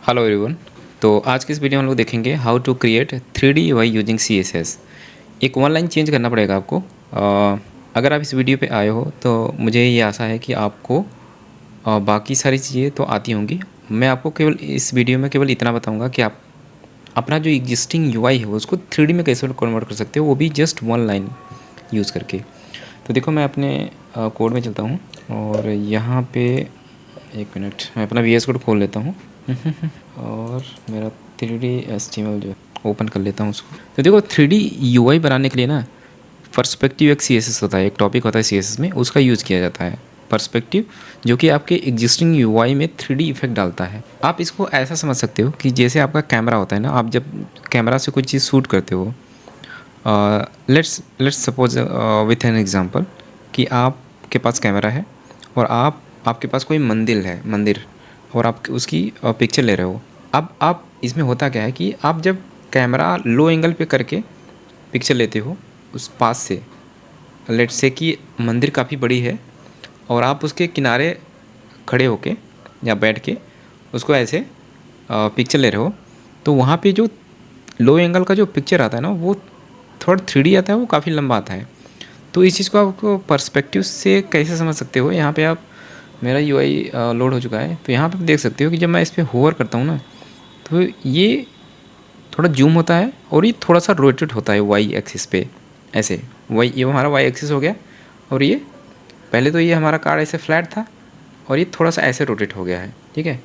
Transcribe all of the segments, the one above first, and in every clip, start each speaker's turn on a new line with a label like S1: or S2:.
S1: Hello everyone. तो आज की इस वीडियो में हम लोग देखेंगे how to create 3D UI using CSS। एक वन लाइन चेंज करना पड़ेगा आपको। अगर आप इस वीडियो पे आए हो तो मुझे ये आशा है कि आपको बाकी सारी चीज़ें तो आती होंगी। मैं आपको केवल इस वीडियो में केवल इतना बताऊंगा कि आप अपना जो एग्जिस्टिंग UI है उसको 3D में कैसे कन्वर्ट कर सकते हो, वो भी जस्ट वन लाइन यूज़ करके। तो देखो, मैं अपने कोड में चलता हूँ और यहाँ पे एक मिनट मैं अपना VS कोड खोल लेता हूँ और मेरा 3D HTML जो ओपन कर लेता हूँ उसको। तो देखो, 3D UI बनाने के लिए ना पर्सपेक्टिव एक CSS होता है, एक टॉपिक होता है CSS में, उसका यूज़ किया जाता है पर्सपेक्टिव, जो कि आपके एग्जिस्टिंग UI में 3D इफेक्ट डालता है। आप इसको ऐसा समझ सकते हो कि जैसे आपका कैमरा होता है ना, आप जब कैमरा से कोई चीज़ शूट करते हो, let's suppose with an example कि आपके पास कैमरा है और आपके पास कोई मंदिर और आप उसकी पिक्चर ले रहे हो। अब आप इसमें होता क्या है कि आप जब कैमरा लो एंगल पे करके पिक्चर लेते हो उस पास से, लेट्स से कि मंदिर काफ़ी बड़ी है और आप उसके किनारे खड़े होके या बैठ के उसको ऐसे पिक्चर ले रहे हो, तो वहाँ पे जो लो एंगल का जो पिक्चर आता है ना, वो थोड़ा 3D आता है, वो काफ़ी लंबा आता है। तो इस चीज़ को आपको पर्सपेक्टिव से कैसे समझ सकते हो, यहाँ पे आप, मेरा UI लोड हो चुका है, तो यहाँ पे आप देख सकते हो कि जब मैं इस पर होवर करता हूँ ना, तो ये थोड़ा जूम होता है और ये थोड़ा सा रोटेट होता है वाई एक्सिस पे ऐसे। ये हमारा वाई एक्सिस हो गया और ये पहले तो ये हमारा कार्ड ऐसे फ्लैट था और ये थोड़ा सा ऐसे रोटेट हो गया है, ठीक है।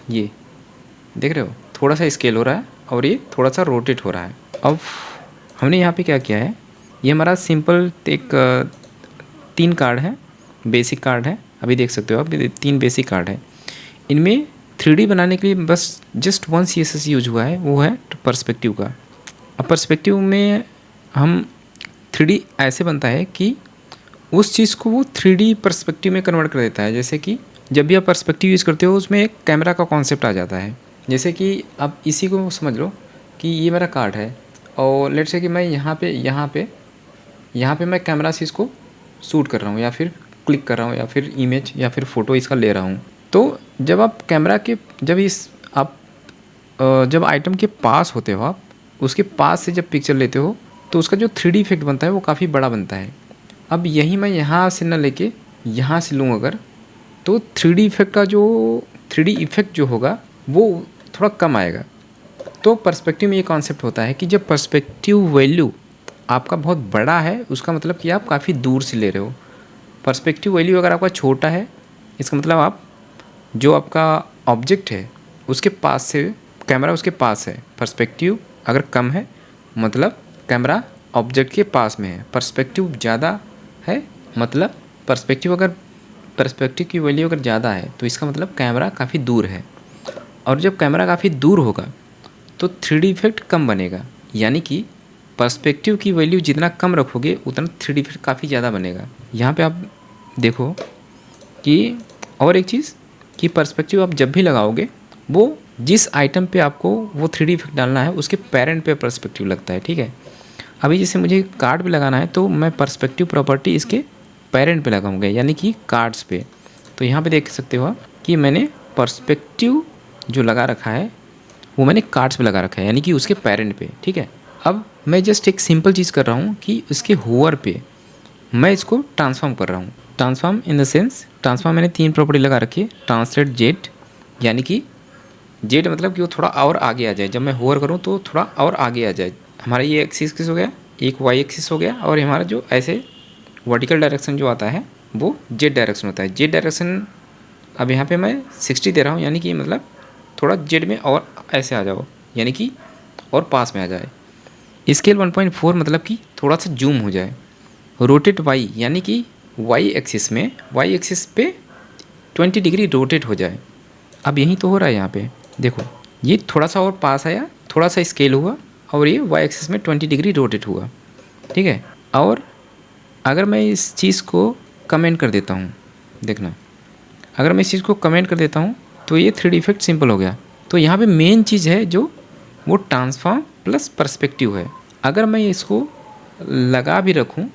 S1: ये देख रहे हो, थोड़ा सा स्केल हो रहा है और ये थोड़ा सा रोटेट हो रहा है। अब हमने यहाँ पे क्या किया है, ये हमारा सिंपल एक 3 कार्ड है, बेसिक कार्ड है। अभी देख सकते हो आप, 3 बेसिक कार्ड है। इनमें 3D बनाने के लिए बस जस्ट वन CSS यूज हुआ है, वो है पर्सपेक्टिव का। अब पर्सपेक्टिव में हम 3D ऐसे बनता है कि उस चीज़ को वो 3D पर्सपेक्टिव में कन्वर्ट कर देता है। जैसे कि जब भी आप पर्सपेक्टिव यूज़ करते हो, उसमें एक कैमरा का कॉन्सेप्ट आ जाता है। जैसे कि आप इसी को समझ लो कि ये मेरा कार्ड है और लेट्स से कि मैं यहाँ पे मैं कैमरा से इसको शूट कर रहा हूँ या फिर क्लिक कर रहा हूँ या फिर इमेज या फिर फ़ोटो इसका ले रहा हूँ। तो जब आप कैमरा के जब आइटम के पास होते हो, आप उसके पास से जब पिक्चर लेते हो, तो उसका जो 3D इफेक्ट बनता है वो काफ़ी बड़ा बनता है। अब यही मैं यहाँ से ना लेके यहाँ से लूँ अगर, तो 3D इफेक्ट जो होगा वो थोड़ा कम आएगा। तो पर्सपेक्टिव में ये कॉन्सेप्ट होता है कि जब पर्सपेक्टिव वैल्यू आपका बहुत बड़ा है, उसका मतलब कि आप काफ़ी दूर से ले रहे हो। पर्सपेक्टिव वैल्यू अगर आपका छोटा है, इसका मतलब आप जो आपका ऑब्जेक्ट है उसके पास से, कैमरा उसके पास है। पर्सपेक्टिव अगर कम है मतलब कैमरा ऑब्जेक्ट के पास में है। पर्सपेक्टिव ज़्यादा है मतलब पर्सपेक्टिव की वैल्यू अगर ज़्यादा है तो इसका मतलब कैमरा काफ़ी दूर है। और जब कैमरा काफ़ी दूर होगा तो 3D इफेक्ट कम बनेगा। यानी कि पर्सपेक्टिव की वैल्यू जितना कम रखोगे उतना 3D इफेक्ट काफ़ी ज़्यादा बनेगा। यहाँ पे आप देखो कि और एक चीज़ कि पर्सपेक्टिव आप जब भी लगाओगे, वो जिस आइटम पे आपको वो 3D इफेक्ट डालना है उसके पेरेंट पे पर्सपेक्टिव लगता है, ठीक है। अभी जैसे मुझे कार्ड पे लगाना है तो मैं पर्सपेक्टिव प्रॉपर्टी इसके पेरेंट पे लगाऊंगा, यानी कि कार्ड्स पे। तो यहाँ पे देख सकते हो आप कि मैंने पर्सपेक्टिव जो लगा रखा है वो मैंने कार्ड्स पे लगा रखा है, यानी कि उसके पेरेंट पे, ठीक है। अब मैं जस्ट एक सिंपल चीज़ कर रहा हूँ कि उसके होवर पे मैं इसको ट्रांसफॉर्म कर रहा हूँ। Transform in the sense, transform मैंने 3 प्रॉपर्टी लगा रखी है। ट्रांसलेट जेड, यानी कि जेड मतलब कि वो थोड़ा और आगे आ जाए, जब मैं होवर करूँ तो थोड़ा और आगे आ जाए। हमारा ये एक्सिस किस हो गया, एक वाई एक्सिस हो गया और हमारा जो ऐसे वर्टिकल डायरेक्शन जो आता है वो जेड डायरेक्शन होता है। जेड डायरेक्शन अब यहाँ पे मैं 60 दे रहा हूँ, यानी कि मतलब थोड़ा जेड में और ऐसे आ जाओ, यानी कि और पास में आ जाए। स्केल 1.4 मतलब कि थोड़ा सा जूम हो जाए। रोटेट वाई, यानी कि वाई एक्सिस पे 20 डिग्री रोटेट हो जाए। अब यही तो हो रहा है यहाँ पे, देखो ये थोड़ा सा और पास आया, थोड़ा सा स्केल हुआ और ये वाई एक्सिस में 20 डिग्री रोटेट हुआ, ठीक है। और अगर मैं इस चीज़ को कमेंट कर देता हूँ, देखना, अगर मैं इस चीज़ को कमेंट कर देता हूँ तो ये 3D इफेक्ट सिंपल हो गया। तो यहाँ पे मेन चीज़ है जो वो ट्रांसफॉर्म प्लस पर्सपेक्टिव है। अगर मैं इसको लगा भी रखूँ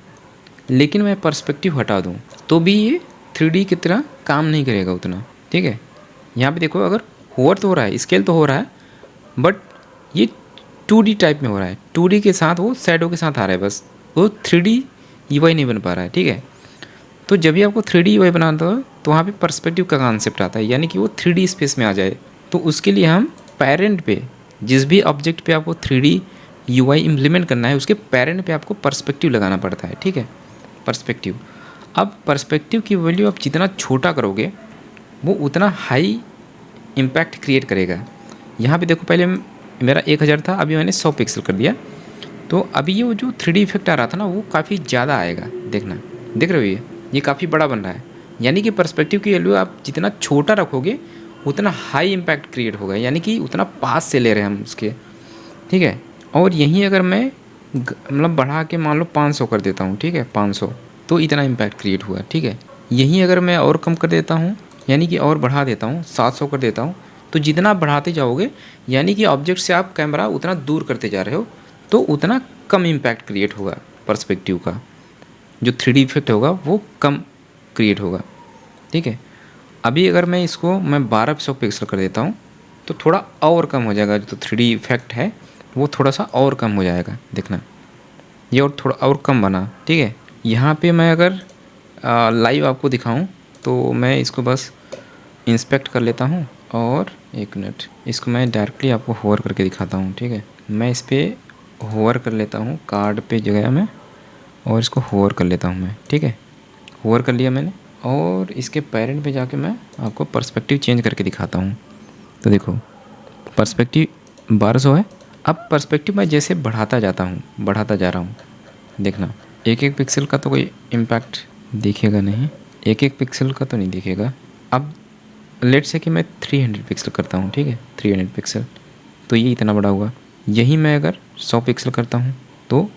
S1: लेकिन मैं पर्सपेक्टिव हटा दूँ तो भी ये 3D की तरह काम नहीं करेगा उतना, ठीक है। यहाँ पे देखो, अगर होवर तो हो रहा है, स्केल तो हो रहा है, बट ये 2D टाइप में हो रहा है। 2D के साथ वो शैडो के साथ आ रहा है, बस वो 3D UI नहीं बन पा रहा है, ठीक है। तो जब भी आपको 3D UI बनाना हो तो वहाँ पे पर्सपेक्टिव का कॉन्सेप्ट आता है, यानी कि वो 3D स्पेस में आ जाए। तो उसके लिए हम पेरेंट पे, जिस भी ऑब्जेक्ट पे आपको 3D UI इम्प्लीमेंट करना है, उसके पेरेंट पे आपको पर्सपेक्टिव लगाना पड़ता है, ठीक है। पर्सपेक्टिव, अब पर्सपेक्टिव की वैल्यू आप जितना छोटा करोगे वो उतना हाई इम्पैक्ट क्रिएट करेगा। यहाँ पे देखो, पहले मेरा 1000 था, अभी मैंने 100 पिक्सल कर दिया, तो अभी ये जो 3D इफेक्ट आ रहा था ना, वो काफ़ी ज़्यादा आएगा। देखना, देख रहे हो, ये काफ़ी बड़ा बन रहा है। यानी कि पर्सपेक्टिव की वैल्यू आप जितना छोटा रखोगे उतना हाई इम्पैक्ट क्रिएट होगा, यानी कि उतना पास से ले रहे हैं हम उसके, ठीक है। और यहीं अगर मैं मतलब बढ़ा के मान लो 500 कर देता हूँ, ठीक है, 500, तो इतना इम्पैक्ट क्रिएट हुआ, ठीक है। यहीं अगर मैं और कम कर देता हूँ, यानी कि और बढ़ा देता हूँ, 700 कर देता हूँ, तो जितना आप बढ़ाते जाओगे, यानी कि ऑब्जेक्ट से आप कैमरा उतना दूर करते जा रहे हो, तो उतना कम इम्पैक्ट क्रिएट होगा पर्सपेक्टिव का। जो 3D इफेक्ट होगा वो कम क्रिएट होगा, ठीक है। अभी अगर मैं इसको 1200 पिक्सल कर देता हूँ तो थोड़ा और कम हो जाएगा, जो 3D इफेक्ट है वो थोड़ा सा और कम हो जाएगा। देखना, ये और थोड़ा और कम बना, ठीक है। यहाँ पे मैं अगर लाइव आपको दिखाऊं तो मैं इसको बस इंस्पेक्ट कर लेता हूँ, और 1 मिनट, इसको मैं डायरेक्टली आपको होवर करके दिखाता हूँ, ठीक है। मैं इस पर होवर कर लेता हूँ, कार्ड पे जगह मैं, और इसको होवर कर लेता हूँ मैं, ठीक है। होवर कर लिया मैंने, और इसके पेरेंट पे जाके मैं आपको पर्सपेक्टिव चेंज करके दिखाता हूँ। तो देखो, पर्सपेक्टिव 1200 है। अब पर्सपेक्टिव मैं जैसे बढ़ाता जाता हूँ, बढ़ाता जा रहा हूँ, देखना, एक एक पिक्सल का तो कोई इम्पैक्ट दिखेगा नहीं, एक एक पिक्सल का तो नहीं दिखेगा। अब लेट से कि मैं 300 पिक्सल करता हूँ, ठीक है, 300 पिक्सल, तो ये इतना बड़ा हुआ। यही मैं अगर 100 पिक्सल करता हूँ तो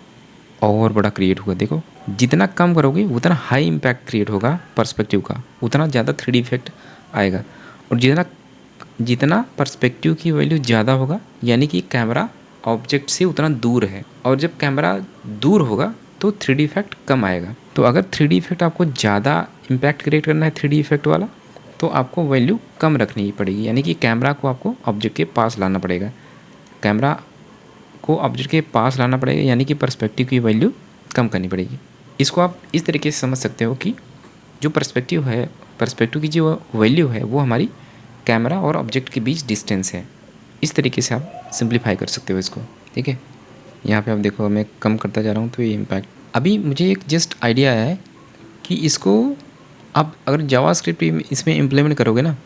S1: और बड़ा क्रिएट हुआ। देखो, जितना कम करोगे उतना हाई इम्पैक्ट क्रिएट होगा पर्सपेक्टिव का, उतना ज़्यादा 3D इफेक्ट आएगा। और जितना जितना पर्सपेक्टिव की वैल्यू ज़्यादा होगा, यानी कि कैमरा ऑब्जेक्ट से उतना दूर है, और जब कैमरा दूर होगा तो 3D इफेक्ट कम आएगा। तो अगर 3D इफेक्ट आपको ज़्यादा इम्पैक्ट क्रिएट करना है, 3D इफेक्ट वाला, तो आपको वैल्यू कम रखनी पड़ेगी, यानी कि कैमरा को आपको ऑब्जेक्ट के पास लाना पड़ेगा, कैमरा को ऑब्जेक्ट के पास लाना पड़ेगा, यानी कि पर्सपेक्टिव की वैल्यू कम करनी पड़ेगी। इसको आप इस तरीके से समझ सकते हो कि जो पर्सपेक्टिव है, पर्सपेक्टिव की जो वैल्यू है वो हमारी कैमरा और ऑब्जेक्ट के बीच डिस्टेंस है। इस तरीके से आप सिंप्लीफाई कर सकते हो इसको, ठीक है। यहाँ पे आप देखो, मैं कम करता जा रहा हूँ तो ये इम्पैक्ट। अभी मुझे एक जस्ट आइडिया आया है कि इसको आप अगर जावास्क्रिप्ट इसमें इम्प्लीमेंट करोगे ना,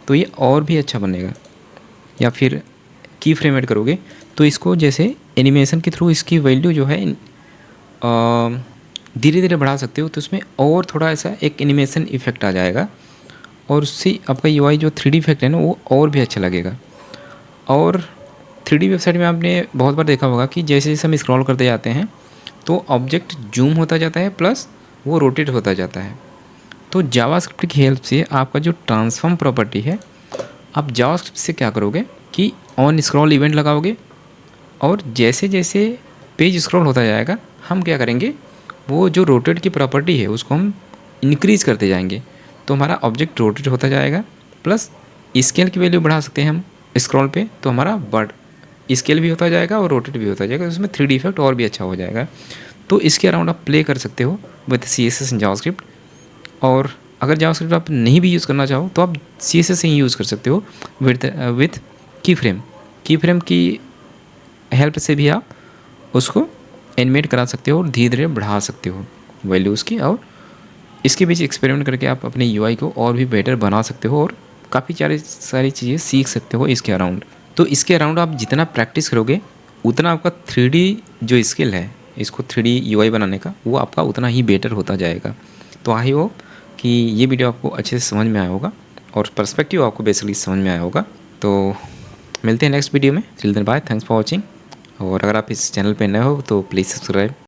S1: तो ये और भी अच्छा बनेगा। या फिर की फ्रेम ऐड करोगे तो इसको जैसे एनिमेशन के थ्रू इसकी वैल्यू जो है धीरे धीरे बढ़ा सकते हो, तो उसमें और थोड़ा ऐसा एक एनिमेशन इफेक्ट आ जाएगा, और उससे आपका UI जो 3D इफेक्ट है ना वो और भी अच्छा लगेगा। और 3D वेबसाइट में आपने बहुत बार देखा होगा कि जैसे जैसे हम स्क्रॉल करते जाते हैं तो ऑब्जेक्ट जूम होता जाता है, प्लस वो रोटेट होता जाता है। तो जावास्क्रिप्ट की हेल्प से आपका जो ट्रांसफॉर्म प्रॉपर्टी है, आप जावास्क्रिप्ट से क्या करोगे कि ऑन स्क्रॉल इवेंट लगाओगे, और जैसे जैसे पेज स्क्रॉल होता जाएगा हम क्या करेंगे, वो जो रोटेट की प्रॉपर्टी है उसको हम इंक्रीज़ करते जाएंगे, तो हमारा ऑब्जेक्ट रोटेट होता जाएगा। प्लस स्केल की वैल्यू बढ़ा सकते हैं हम स्क्रॉल पे, तो हमारा बढ़ स्केल भी होता जाएगा और रोटेट भी होता जाएगा, तो उसमें 3D इफेक्ट और भी अच्छा हो जाएगा। तो इसके अराउंड आप प्ले कर सकते हो विथ CSS एंड जावास्क्रिप्ट। और अगर जावास्क्रिप्ट आप नहीं भी यूज़ करना चाहो तो आप CSS से ही यूज़ कर सकते हो विथ की फ्रेम की हेल्प से भी आप उसको एनिमेट करा सकते हो और धीरे धीरे बढ़ा सकते हो वैल्यूज़ की, और इसके बीच एक्सपेरिमेंट करके आप अपने UI को और भी बेटर बना सकते हो, और काफ़ी सारी चीज़ें सीख सकते हो इसके अराउंड। तो इसके अराउंड आप जितना प्रैक्टिस करोगे उतना आपका 3D जो स्किल है इसको 3D UI बनाने का, वो आपका उतना ही बेटर होता जाएगा। तो आई होप कि ये वीडियो आपको अच्छे से समझ में आया होगा, और पर्सपेक्टिव आपको बेसिकली समझ में आया होगा। तो मिलते हैं नेक्स्ट वीडियो में। Till then bye, thanks for watching. और अगर आप इस चैनल पे नए हो तो प्लीज़ सब्सक्राइब।